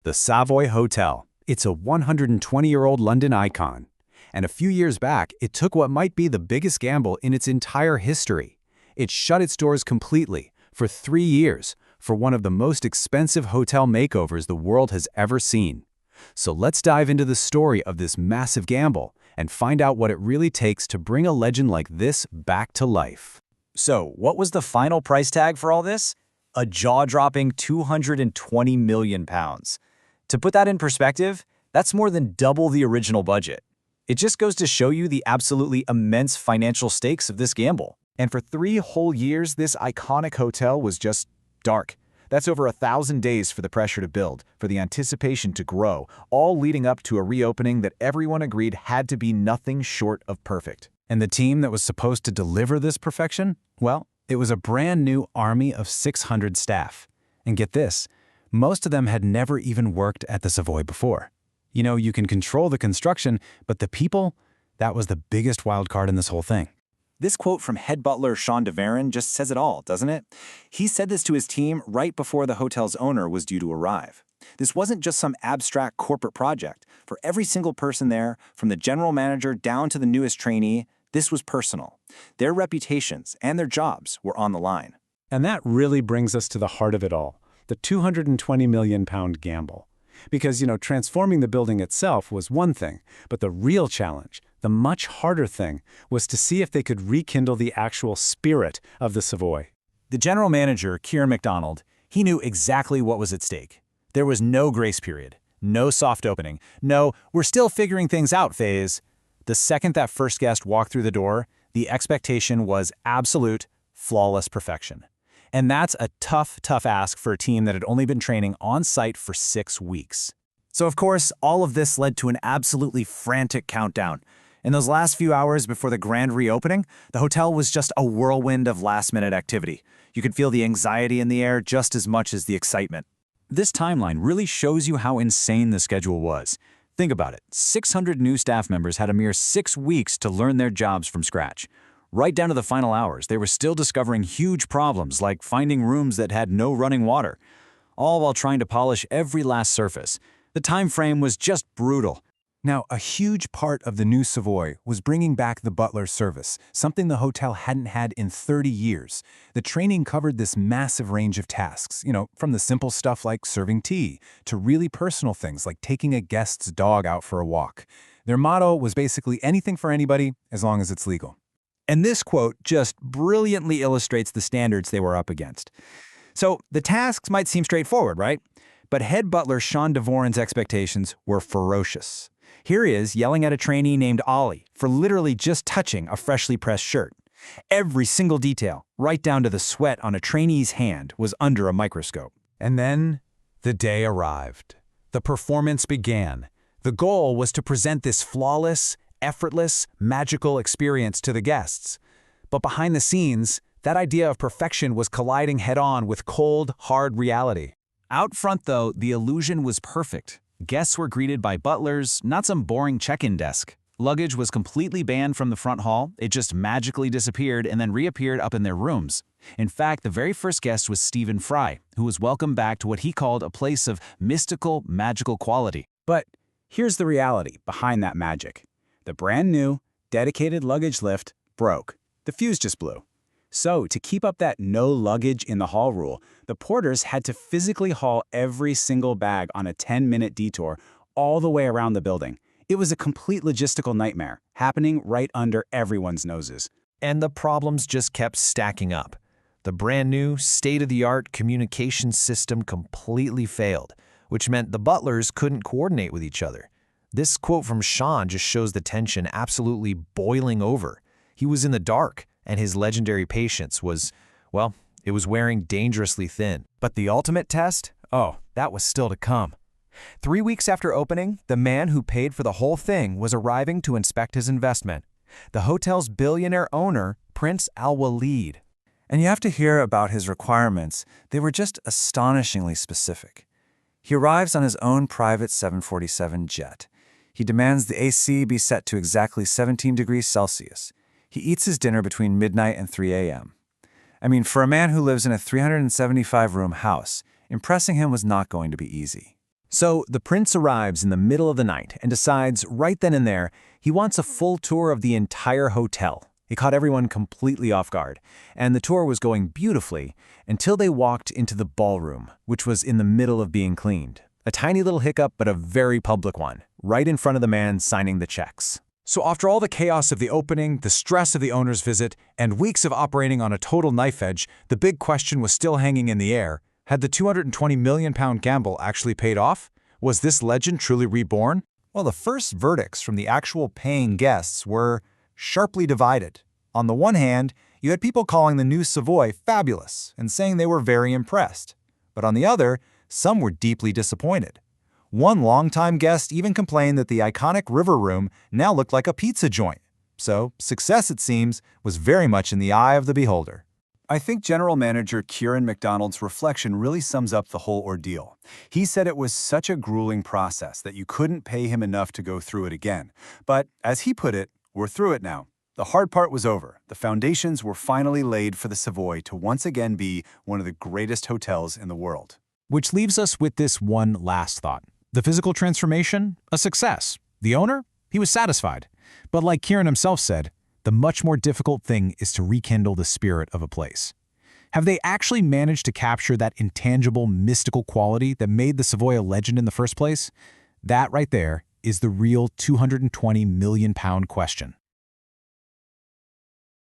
The Savoy Hotel. It's a 120-year-old London icon. And a few years back, it took what might be the biggest gamble in its entire history. It shut its doors completely, for 3 years, for one of the most expensive hotel makeovers the world has ever seen. So let's dive into the story of this massive gamble and find out what it really takes to bring a legend like this back to life. So, what was the final price tag for all this? A jaw-dropping £220 million. To put that in perspective, that's more than double the original budget. It just goes to show you the absolutely immense financial stakes of this gamble. And for 3 whole years, this iconic hotel was just dark. That's over 1,000 days for the pressure to build, for the anticipation to grow, all leading up to a reopening that everyone agreed had to be nothing short of perfect. And the team that was supposed to deliver this perfection? Well, it was a brand new army of 600 staff. And get this, most of them had never even worked at the Savoy before. You know, you can control the construction, but the people, that was the biggest wild card in this whole thing. This quote from head butler Sean DeVaron just says it all, doesn't it? He said this to his team right before the hotel's owner was due to arrive. This wasn't just some abstract corporate project. For every single person there, from the general manager down to the newest trainee, this was personal. Their reputations and their jobs were on the line. And that really brings us to the heart of it all, the £220 million gamble. Because, transforming the building itself was one thing, but the real challenge, the much harder thing, was to see if they could rekindle the actual spirit of the Savoy. The general manager, Kieran MacDonald, he knew exactly what was at stake. There was no grace period, no soft opening, no "we're still figuring things out" phase. The second that first guest walked through the door, the expectation was absolute, flawless perfection. And that's a tough ask for a team that had only been training on site for 6 weeks. So of course, all of this led to an absolutely frantic countdown. In those last few hours before the grand reopening, the hotel was just a whirlwind of last-minute activity. You could feel the anxiety in the air just as much as the excitement. This timeline really shows you how insane the schedule was. Think about it, 600 new staff members had a mere 6 weeks to learn their jobs from scratch. Right down to the final hours, they were still discovering huge problems like finding rooms that had no running water, all while trying to polish every last surface. The time frame was just brutal. Now, a huge part of the new Savoy was bringing back the butler service, something the hotel hadn't had in 30 years. The training covered this massive range of tasks, from the simple stuff like serving tea to really personal things like taking a guest's dog out for a walk. Their motto was basically anything for anybody as long as it's legal. And this quote just brilliantly illustrates the standards they were up against. So the tasks might seem straightforward, right? But head butler Sean DeVaron's expectations were ferocious. Here he is yelling at a trainee named Ollie for literally just touching a freshly pressed shirt. Every single detail, right down to the sweat on a trainee's hand, was under a microscope. And then the day arrived. The performance began. The goal was to present this flawless, effortless, magical experience to the guests. But behind the scenes, that idea of perfection was colliding head-on with cold, hard reality. Out front, though, the illusion was perfect. Guests were greeted by butlers, not some boring check-in desk. Luggage was completely banned from the front hall. It just magically disappeared and then reappeared up in their rooms. In fact, the very first guest was Stephen Fry, who was welcomed back to what he called a place of mystical, magical quality. But here's the reality behind that magic. The brand new, dedicated luggage lift broke. The fuse just blew. So, to keep up that no luggage in the hall rule, the porters had to physically haul every single bag on a 10-minute detour all the way around the building. It was a complete logistical nightmare, happening right under everyone's noses. And the problems just kept stacking up. The brand new, state-of-the-art communication system completely failed, which meant the butlers couldn't coordinate with each other. This quote from Sean just shows the tension absolutely boiling over. He was in the dark, and his legendary patience was, well, it was wearing dangerously thin. But the ultimate test? Oh, that was still to come. 3 weeks after opening, the man who paid for the whole thing was arriving to inspect his investment. The hotel's billionaire owner, Prince Al-Walid. And you have to hear about his requirements. They were just astonishingly specific. He arrives on his own private 747 jet. He demands the AC be set to exactly 17 degrees Celsius. He eats his dinner between midnight and 3 a.m. I mean, for a man who lives in a 375-room house, impressing him was not going to be easy. So the prince arrives in the middle of the night and decides right then and there he wants a full tour of the entire hotel. It caught everyone completely off guard, and the tour was going beautifully until they walked into the ballroom, which was in the middle of being cleaned. A tiny little hiccup, but a very public one, right in front of the man signing the checks. So after all the chaos of the opening, the stress of the owner's visit, and weeks of operating on a total knife edge, the big question was still hanging in the air. Had the £220 million gamble actually paid off? Was this legend truly reborn? Well, the first verdicts from the actual paying guests were sharply divided. On the one hand, you had people calling the new Savoy fabulous and saying they were very impressed. But on the other, some were deeply disappointed. One longtime guest even complained that the iconic river room now looked like a pizza joint. So, success, it seems, was very much in the eye of the beholder. I think General Manager Kieran McDonald's reflection really sums up the whole ordeal. He said it was such a grueling process that you couldn't pay him enough to go through it again. But, as he put it, we're through it now. The hard part was over. The foundations were finally laid for the Savoy to once again be one of the greatest hotels in the world. Which leaves us with this one last thought. The physical transformation? A success. The owner? He was satisfied. But like Kieran himself said, the much more difficult thing is to rekindle the spirit of a place. Have they actually managed to capture that intangible, mystical quality that made the Savoy a legend in the first place? That right there is the real £220 million question.